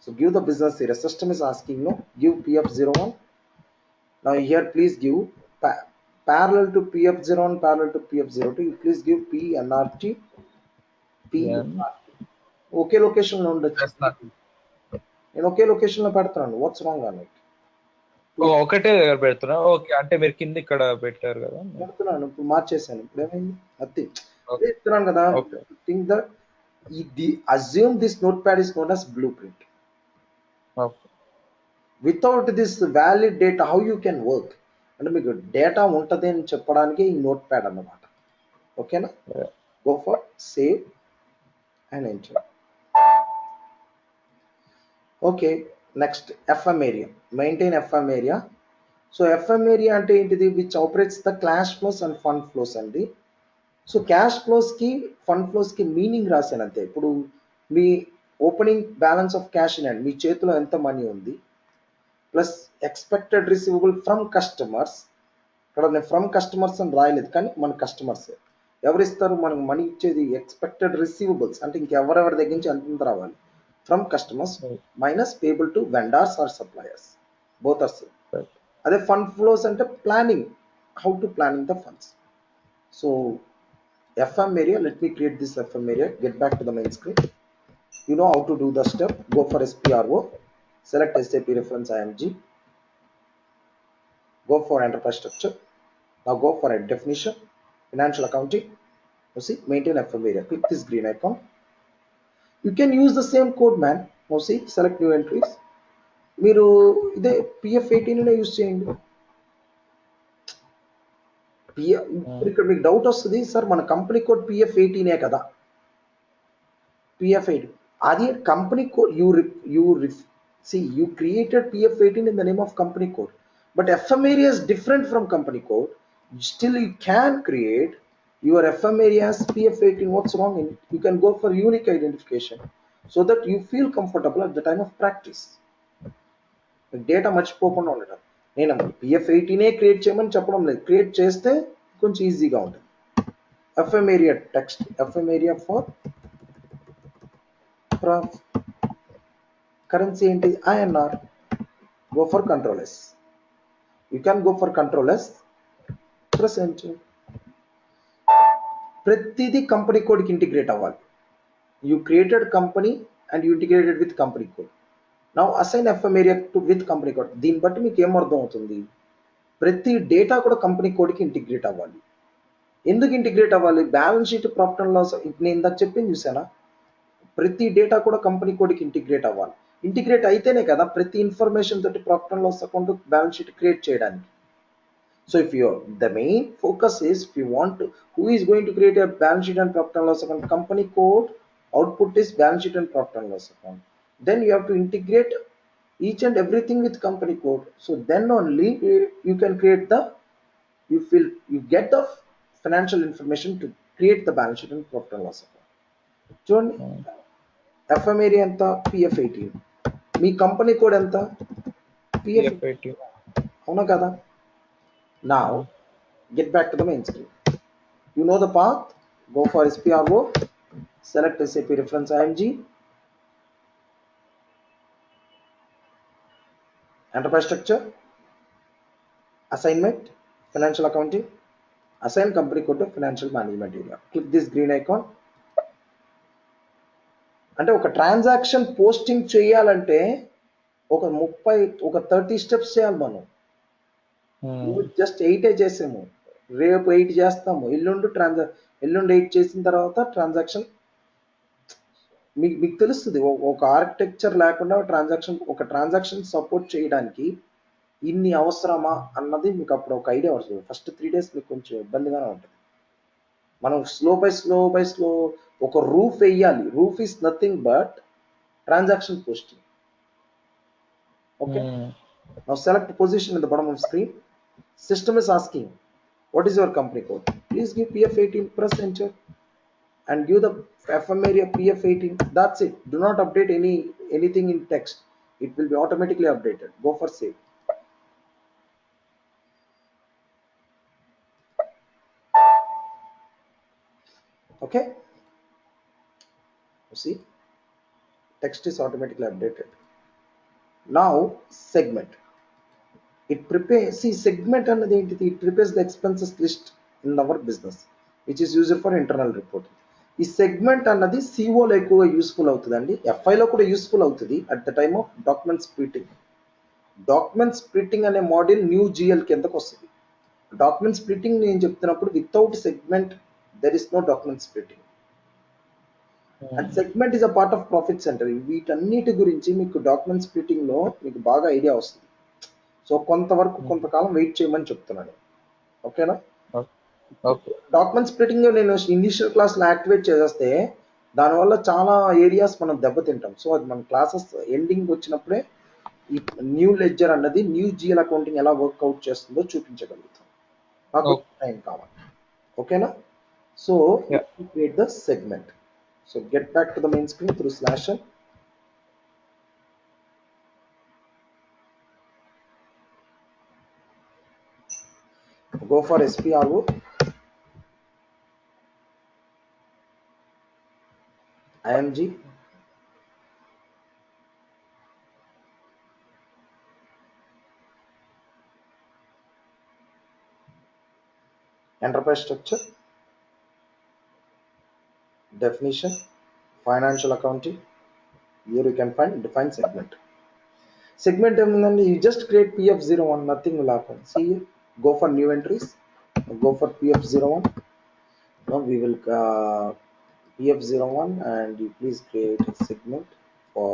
So give the business area. System is asking, no? Give PF01. Now here please give parallel to PF01, parallel to PF02. You please give PNRT, PNRT. Okay, location లో ఉండొచ్చు. నేను ఒకే location లో పెడుతున్నాను. What's wrong on it? ఒకటే దగ్గర పెడుతున్నా. Okay, అంటే మీరు కింద ఇక్కడ పెట్టారు కదా. పెడుతున్నాను, ఇప్పుడు మార్చేసాను. ఇప్పుడు ఏమైంది? అది ఓకే. చెప్తున్నాను కదా. Okay. Think that assume this notepad is known as blueprint. Okay. Without this valid data, how you can work? అంటే మీకు డేటా ఉంటుంది అని చెప్పడానికి ఈ నోట్ ప్యాడ్ అన్నమాట. ఓకేనా? Go for save and enter. Okay, next FM area. Maintain FM area. So FM area అంటే ఏంటిది? Which operates the cash flows and fund flows అండి. సో క్యాష్ ఫ్లోస్కి ఫండ్ ఫ్లోస్కి మీనింగ్ రాశాను అంతే. ఇప్పుడు మీ ఓపెనింగ్ బ్యాలెన్స్ ఆఫ్ క్యాష్ అండి, మీ చేతిలో ఎంత money ఉంది, plus expected receivable from customers. ఇక్కడ నేను ఫ్రమ్ కస్టమర్స్ అని రాయలేదు, కానీ మన కస్టమర్స్ ఎవరు ఇస్తారు మనకు మనీ ఇచ్చేది? ఎక్స్పెక్టెడ్ రిసీవబుల్స్ అంటే ఇంకెవరెవరి దగ్గర నుంచి ఎంత రావాలి, from customers minus payable to vendors or suppliers, both are same. అదే ఫండ్ ఫ్లోస్ అంటే planning, how to planning the funds. So FM area, let me create this FM area, get back to the main screen. You know how to do the step. Go for SPRO, select SAP reference IMG, go for enterprise structure. Now go for a definition, financial accounting. You see, maintain FM area, click this green icon. You can use the same code, man. Now see, select new entries. మీరు ఇదే PF18 use చేయండి. ఇక్కడ మీకు doubt వస్తుంది, sir మన company code PF18 కదా. PF18 అది company code. You created PF18 in the name of company code, but FM area is different from company code. Still you can create your FM area as PF18. What's wrong in it? You can go for unique identification so that you feel comfortable at the time of practice. Data మర్చిపోకుండా ఉండటం. నేను PF18 create చేయమని చెప్పడం లేదు, create చేస్తే కొంచెం ఈజీగా ఉంటుంది. FM area text, FM area for currency ఏంటి? INR. Go for Control S. You can go for Control S, press enter. ప్రతిదీ కంపెనీ కోడ్కి ఇంటిగ్రేట్ అవ్వాలి. You created company and you integrated with company code. Now assign FM area to with company code. దీన్ని బట్టి మీకు ఏమర్థం అవుతుంది? ప్రతి data కూడా కంపెనీ కోడ్కి ఇంటిగ్రేట్ అవ్వాలి. ఎందుకు ఇంటిగ్రేట్ అవ్వాలి? Balance sheet, profit and loss నేను ఇందాక చెప్పింది చూసానా, ప్రతి డేటా కూడా కంపెనీ కోడ్కి ఇంటిగ్రేట్ అవ్వాలి. ఇంటిగ్రేట్ అయితేనే కదా ప్రతి ఇన్ఫర్మేషన్ తోటి profit and loss account, balance sheet create చేయడానికి. So if the main focus is, if you want to, who is going to create a balance sheet and profit and loss account? Company code output is balance sheet and profit and loss account. Then you have to integrate each and everything with company code. So then only you can create you get the financial information to create the balance sheet and profit and loss account. చూడండి, FM area ఎంత? PF18. మీ company code ఎంత? PF18. అవునా కదా? Now get back to the main screen. You know the path. Go for SPRO, select SAP reference IMG, enterprise structure, assignment, financial accounting, assign company code to financial management area. Click this green icon. అంటే ఒక transaction posting చేయాలంటే ఒక 30 steps చేయాలి మనం. Just 8 చేసాము, రేపు 8 చేస్తాము, ఎల్లుండి 8 చేసిన తర్వాత ట్రాన్సాక్షన్ మీకు తెలుస్తుంది. ఒక ఆర్కిటెక్చర్ లేకుండా ఒక ట్రాన్సాక్షన్ సపోర్ట్ చేయడానికి ఇన్ని అవసరమా అన్నది మీకు అప్పుడు ఒక ఐడియా వస్తుంది. ఫస్ట్ 3 days మీకు కొంచెం ఇబ్బందిగానే ఉంటుంది. మనం స్లో బై స్లో ఒక రూఫ్ వేయాలి. Roof is nothing but transaction posting. Okay, now select position in the bottom off screen. System is asking, what is your company code? Please give PF18, press enter and give the FM area PF18. That's it. Do not update anything in text. It will be automatically updated. Go for save. Okay, you see, text is automatically updated. Now segment. It prepares, see, segment అన్నది ఏంటిది? It prepares the expenses list in our business, which is used for internal reporting. ఈ segment అన్నది సిఓలో ఎక్కువగా useful అవుతుందండి, ఎఫ్ఐలో కూడా useful అవుతుంది at the time of document splitting. Document splitting అనే మాడ్యూల్ న్యూ జిఎల్ కిందకు వస్తుంది. డాక్యుమెంట్ స్ప్లిట్టింగ్ నేను చెప్తున్నప్పుడు without segment there is no document splitting. And segment is a part of profit centre. వీటన్నిటి గురించి మీకు డాక్యుమెంట్ స్ప్లిట్టింగ్ లో మీకు బాగా ఐడియా వస్తుంది. సో కొంతవరకు కొంతకాలం వెయిట్ చేయమని చెప్తున్నాను. ఓకేనా? ఓకే. డాక్యుమెంట్ స్ప్లిట్టింగ్ నేను ఇనిషియల్ క్లాస్లో యాక్టివేట్ చేసేస్తే దానివల్ల చాలా ఏరియాస్ మనం దెబ్బతింటాం. సో అది మన క్లాసెస్ ఎండింగ్ వచ్చినప్పుడే ఈ న్యూ లెడ్జర్ అన్నది న్యూ జిఎల్ అకౌంటింగ్ ఎలా వర్క్అవుట్ చేస్తుందో చూపించగలుగుతాం. నాకు టైం కావాలి. ఓకేనా? So create the segment. So get back to the main screen through /n. Go for SPRO. IMG. Enterprise structure. Definition. Financial accounting. Here you can find define segment. Segment you just create PF01, nothing will happen. See here, go for new entries, go for PF01. Now we will PF01 and you please create a segment for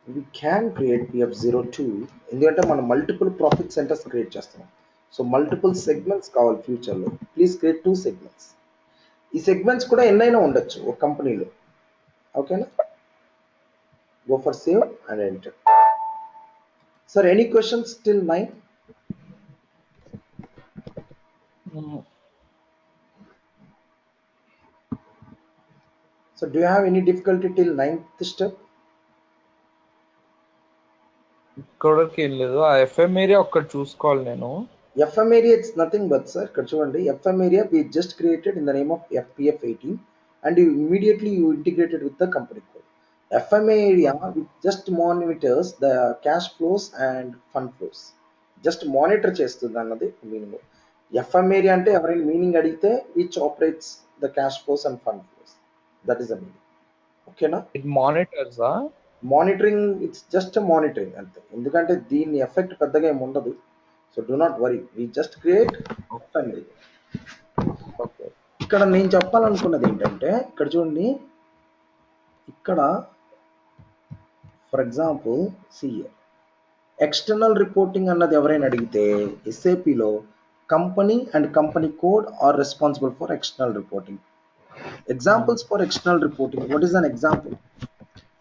we can create PF02 ఎందుకంటే మనం multiple profit centres create చేస్తున్నాం. So multiple segments కావాలి ఫ్యూచర్లో. Please create 2 segments. ఈ segments కూడా ఎన్నైనా ఉండొచ్చు ఒక కంపెనీలో. ఓకేనా? Go for save and enter. Sir any questions till 9? So do you have any difficulty till 9th step? ఇక్కడికి ఏం లేదు. ఆ ఎఫ్ఎం ఏరియా ఒక్కటి చూసుకోవాలి నేను. FM area, it's nothing but sir, ఇక్కడ చూడండి, FM area we just created in the name of FPF18 and you immediately you integrated with the company code. FM area just monitors the cash flows and fund flows. Just monitor చేస్తుంది అన్నది meaning. FM area అంటే ఎవరైనా meaning అడిగితే which operates the cash flows and fund flows. That is the meaning. ఓకేనా? It monitors monitoring, it's just monitoring అంతే. ఎందుకంటే దీని effect పెద్దగా ఏమి ఉండదు. So do not worry, we just create. ఇక్కడ నేను చెప్పాలనుకున్నది ఏంటంటే ఇక్కడ చూడండి, ఇక్కడ for example CA external reporting అన్నది ఎవరైనా అడిగితే ఎస్ఏపిలో company and company code are responsible for external reporting. Examples for external reporting, what is an example?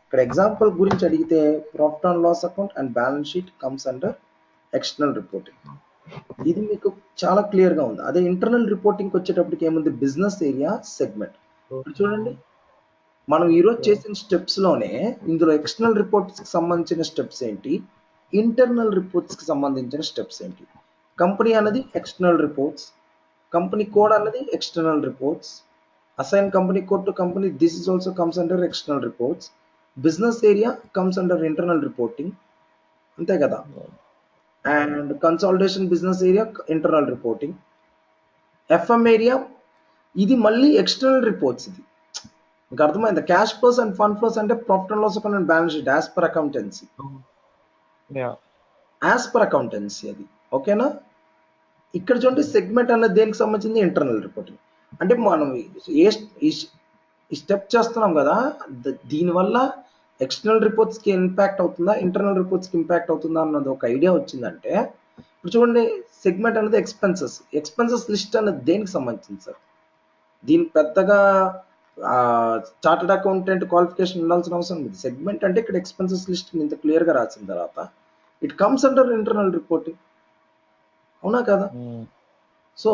ఇక్కడ ఎగ్జాంపుల్ గురించి అడిగితే profit and loss account and balance sheet comes under external reporting. ఇది మీకు చాలా క్లియర్ గా ఉంది. అదే ఇంటర్నల్ రిపోర్టింగ్ వచ్చేటప్పటికి ఏముంది? Business area segment. చూడండి, మనం ఈరోజు చేసిన స్టెప్స్ లోనే ఇందులో ఎక్స్టర్నల్ రిపోర్ట్స్ కి సంబంధించిన స్టెప్స్ ఏంటి, ఇంటర్నల్ రిపోర్ట్స్ కి సంబంధించిన స్టెప్స్ ఏంటి. కంపెనీ అన్నది ఎక్స్టర్నల్ రిపోర్ట్స్, కంపెనీ కోడ్ అన్నది external reports, assign company code to company, this is also comes under external reports. Business area comes under internal reporting, అంతే కదా? And consolidation business area internal reporting. FM area ఇది మళ్ళీ external reports. ఇది మీకు అర్థమైంది? Cash flows and fund flows అంటే profit and loss account and balance sheet as per accountancy, as per accountancy అది. ఓకేనా? ఇక్కడ చూడండి, సెగ్మెంట్ అన్నది దేనికి సంబంధించింది? Internal reporting. అంటే మనం ఈ స్టెప్ చేస్తున్నాం కదా, దీనివల్ల ఎక్స్టర్నల్ రిపోర్ట్స్కి ఇంపాక్ట్ అవుతుందా, ఇంటర్నల్ రిపోర్ట్స్కి ఇంపాక్ట్ అవుతుందా అన్నది ఒక ఐడియా వచ్చిందంటే, ఇప్పుడు చూడండి, సెగ్మెంట్ అనేది ఎక్స్పెన్సెస్ లిస్ట్ అన్నది దేనికి సంబంధించింది సార్? దీనికి పెద్దగా చార్టెడ్ అకౌంటెంట్ క్వాలిఫికేషన్ ఉండాల్సిన అవసరం లేదు. సెగ్మెంట్ అంటే ఇక్కడ ఎక్స్పెన్సెస్ లిస్ట్ ఇంత క్లియర్గా రాసిన తర్వాత it comes under internal reporting. అవునా కదా? సో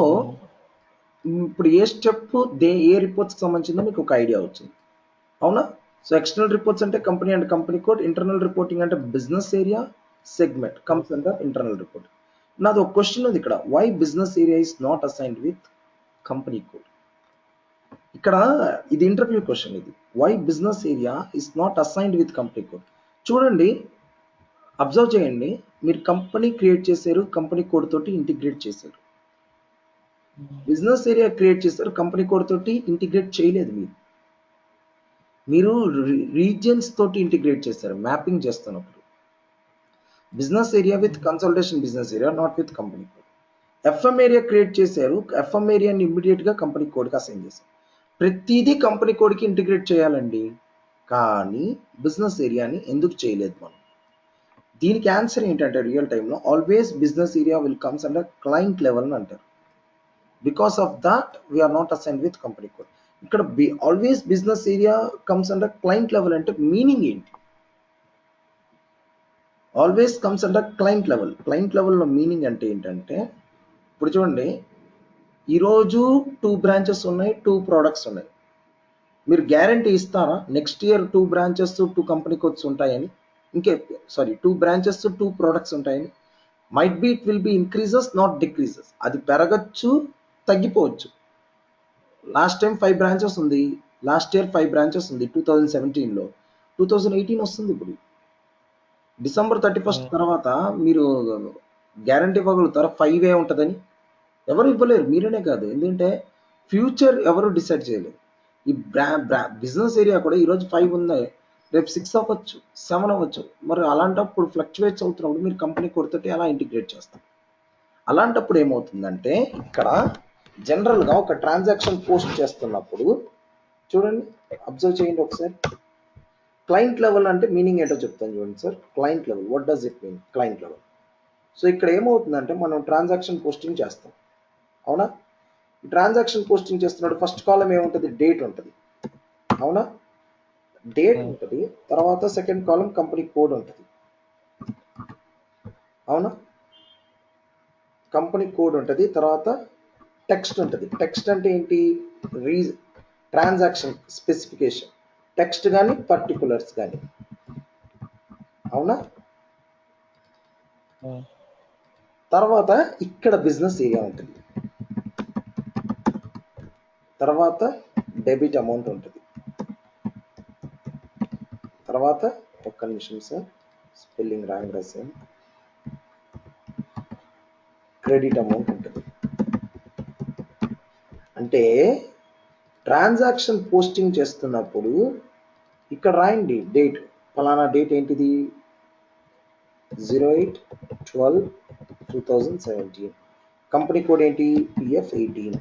ఇప్పుడు ఏ స్టెప్ ఏ రిపోర్ట్స్కి సంబంధించిందో మీకు ఒక ఐడియా వచ్చింది. అవునా? సో ఎక్స్టర్నల్ రిపోర్ట్స్ అంటే company and company code, internal reporting అంటే business area segment comes under internal reporting. నాది ఒక క్వశ్చన్ ఉంది ఇక్కడ, why business area is not assigned with company code? ఇక్కడ ఇది ఇంటర్వ్యూ క్వశ్చన్. ఇది why business area is not assigned with company code. చూడండి, observe చేయండి, మీరు కంపెనీ క్రియేట్ చేశారు, కంపెనీ కోడ్ తోటి ఇంటిగ్రేట్ చేశారు. బిజినెస్ ఏరియా క్రియేట్ చేశారు, కంపెనీ కోడ్ తోటి ఇంటిగ్రేట్ చేయలేదు. మీరు రీజియన్స్ తోటి ఇంటిగ్రేట్ చేశారు మ్యాపింగ్ చేస్తున్నప్పుడు. Business area with consultation business area, not with company code. FM area create చేశారు, ఎఫ్ఎం ఏరియాని ఇమ్మీడియట్ గా కంపెనీ కోడ్కి అసైన్ చేశారు. ప్రతిదీ కంపెనీ కోడ్కి ఇంటిగ్రేట్ చేయాలండి, కానీ బిజినెస్ ఏరియాని ఎందుకు చేయలేదు మనం? దీనికి ఆన్సర్ ఏంటంటే రియల్ టైంలో always business area will comes under client level అని అంటారు. Because of that we are not assign with company code. ఇక్కడ always business area comes under client level అంటే మీనింగ్ ఏంటి? Always comes under client level. Client లెవెల్లో meaning అంటే ఏంటంటే, ఇప్పుడు చూడండి, ఈరోజు 2 బ్రాంచెస్ ఉన్నాయి, 2 ప్రోడక్ట్స్ ఉన్నాయి. మీరు గ్యారంటీ ఇస్తారా next year 2 branches 2 company codes ఉంటాయని? 2 బ్రాంచెస్ 2 ప్రోడక్ట్స్ ఉంటాయని? Might be it will be increases, not decreases. అది పెరగచ్చు, తగ్గిపోవచ్చు. లాస్ట్ టైం 5 బ్రాంచెస్ ఉంది, లాస్ట్ ఇయర్ 5 బ్రాంచెస్ ఉంది 2017లో. 2018 వస్తుంది. ఇప్పుడు డిసెంబర్ 31 తర్వాత మీరు గ్యారంటీ ఇవ్వగలుగుతారా 5 ఉంటుందని? ఎవరు ఇవ్వలేరు, మీరేనే కాదు. ఎందుకంటే ఫ్యూచర్ ఎవరు డిసైడ్ చేయలేరు. ఈ బిజినెస్ ఏరియా కూడా ఈరోజు 5 ఉంది, రేపు 6 అవ్వచ్చు, 7 అవ్వచ్చు. మరి అలాంటప్పుడు ఫ్లక్చువేట్స్ అవుతున్నప్పుడు మీరు కంపెనీ కొడుతుంటే ఎలా ఇంటిగ్రేట్ చేస్తారు? అలాంటప్పుడు ఏమవుతుందంటే, ఇక్కడ జనరల్గా ఒక ట్రాన్సాక్షన్ పోస్ట్ చేస్తున్నప్పుడు చూడండి, అబ్జర్వ్ చేయండి ఒకసారి. క్లయింట్ లెవెల్ అంటే మీనింగ్ ఏంటో చెప్తాను చూడండి sir. Client level, what does it mean client level? So ఇక్కడ ఏమవుతుందంటే, మనం ట్రాన్సాక్షన్ పోస్టింగ్ చేస్తాం, అవునా? ట్రాన్సాక్షన్ పోస్టింగ్ చేస్తున్నప్పుడు ఫస్ట్ కాలం ఏముంటుంది? డేట్ ఉంటుంది, అవునా? డేట్ ఉంటుంది. తర్వాత సెకండ్ కాలం కంపెనీ కోడ్ ఉంటుంది, అవునా? కంపెనీ కోడ్ ఉంటుంది. తర్వాత టెక్స్ట్ ఉంటుంది. టెక్స్ట్ అంటే ఏంటి? ట్రాన్సాక్షన్ స్పెసిఫికేషన్ టెక్స్ట్ కానీ పర్టికులర్స్ కానీ, అవునా? తర్వాత ఇక్కడ బిజినెస్ ఏరియా ఉంటుంది. తర్వాత డెబిట్ అమౌంట్ ఉంటుంది. తర్వాత ఒక్క నిమిషం సార్, స్పెల్లింగ్ రాంగ్ రాశాను. క్రెడిట్ అమౌంట్ ఉంటుంది. అంటే ట్రాన్సాక్షన్ పోస్టింగ్ చేస్తున్నప్పుడు ఇక్కడ రాయండి డేట్, ఫలానా డేట్ ఏంటిది? 08/12/2017. కంపెనీ కోడ్ ఏంటి? PF18.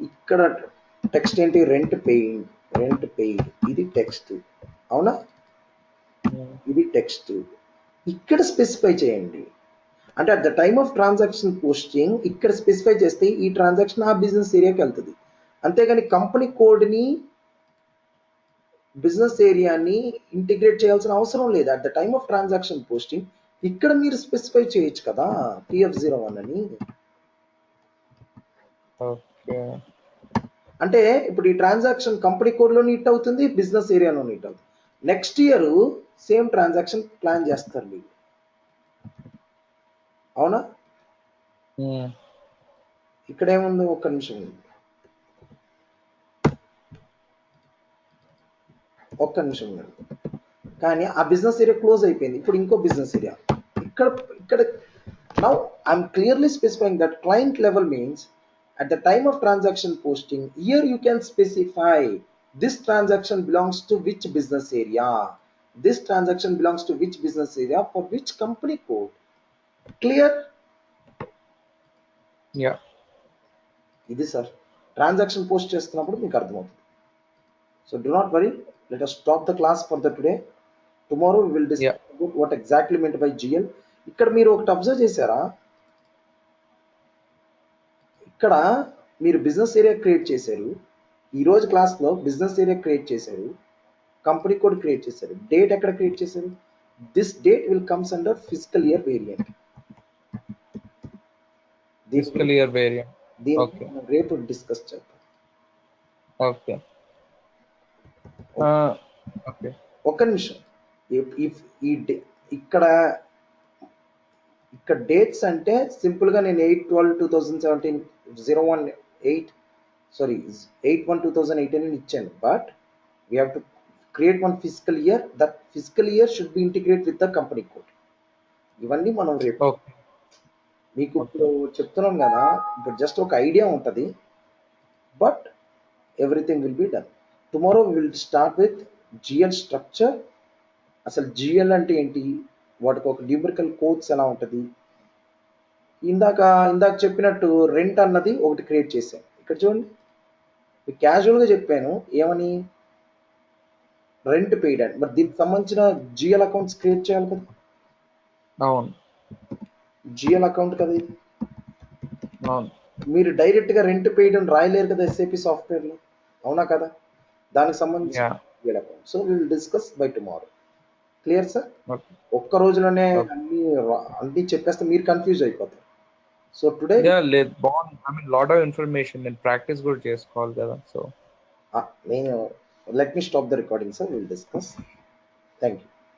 ఇక్కడ టెక్స్ట్ ఏంటి? Rent paid. ఇది టెక్స్ట్, అవునా? ఇది టెక్స్ట్. ఇక్కడ స్పెసిఫై చేయండి. అంటే at the time of transaction posting ఇక్కడ స్పెసిఫై చేస్తే ఈ ట్రాన్సాక్షన్ ఆ బిజినెస్ ఏరియాకి వెళ్తుంది. అంతేగాని కంపెనీ కోడ్ని బిజినెస్ ఏరియాని ఇంటిగ్రేట్ చేయాల్సిన అవసరం లేదు. At the time of transaction posting ఇక్కడ మీరు స్పెసిఫై చేయొచ్చు కదా PF01 అని. అంటే ఇప్పుడు ఈ ట్రాన్సాక్షన్ కంపెనీ కోడ్లో హిట్ అవుతుంది, బిజినెస్ ఏరియాలో హిట్ అవుతుంది. Next year same transaction plan చేస్తారు మీరు, అవునా? ఇక్కడ ఏముంది? ఒక్క నిమిషం, కానీ ఆ బిజినెస్ ఏరియా క్లోజ్ అయిపోయింది. ఇప్పుడు ఇంకో బిజినెస్ ఏరియా ఇక్కడ ఇక్కడ now I'm clearly specifying that client level means at the time of transaction posting, here you can specify this transaction belongs to which business area, this transaction belongs to which business area, for which company code. Clear? Yeah. ఇది sir transaction post చేస్తున్నప్పుడు మీకు అర్థమవుతుంది. So do not worry, let us stop the class for the today. Tomorrow we will discuss about what exactly meant by GL. ఇక్కడ మీరు ఒకటి observe చేశారా? ఇక్కడ మీరు బిజినెస్ ఏరియా క్రియేట్ చేశారు, ఈరోజు క్లాస్లో బిజినెస్ ఏరియా క్రియేట్ చేశారు, కంపెనీ కోడ్ క్రియేట్ చేశారు, డేట్ ఎక్కడ క్రియేట్ చేశారు? This date will comes under physical year variant. దీన్ని రేపు డిస్కస్ చేద్దాం. ఓకే, ఒక్క నిమిషం. ఇక్కడ డేట్స్ అంటే సింపుల్గా నేను 8/12/2017 8/1/2018 అని ఇచ్చాను. But we have to create one fiscal year, that fiscal year should be integrated with the company code. ఇవన్నీ మనం రేపు ఓకే మీకు ఓకే ఇప్పుడు చెప్తున్నాం కదా, ఇప్పుడు జస్ట్ ఒక ఐడియా ఉంటుంది, but everything will be done. Tomorrow will start with GL structure. అసలు జిఎల్ అంటే ఏంటి, వాటికి ఒక న్యూమరికల్ కోడ్స్ ఎలా ఉంటుంది. ఇందాక ఇందాక చెప్పినట్టు రెంట్ అన్నది ఒకటి క్రియేట్ చేశాను. ఇక్కడ చూడండి, క్యాజువల్గా చెప్పాను ఏమని, రెంట్ పెయిడ్ అని. మరి దీనికి సంబంధించిన జిఎల్ అకౌంట్స్ క్రియేట్ చేయాలి కదా, అవును జిఎల్ అకౌంట్ కదా ఇది. అవును మీరు డైరెక్ట్గా రెంట్ పెయిడ్ అని రాయలేరు కదా ఎస్ఏపి సాఫ్ట్వేర్లో, అవునా కదా. దానికి సంబంధించి yeah GL account. So will discuss by tomorrow. Clear sir? Okay ఒక్క రోజులోనే ఓకే అన్ని చెప్పేస్తే మీరు కన్ఫ్యూజ్ అయిపోతారు. సో టుడే యా లేదు బాగుంది. I mean lot of information, నేను ప్రాక్టీస్ కూడా చేసుకోవాలి కదా. సో నేను let me stop the recording sir, will discuss. Thank you.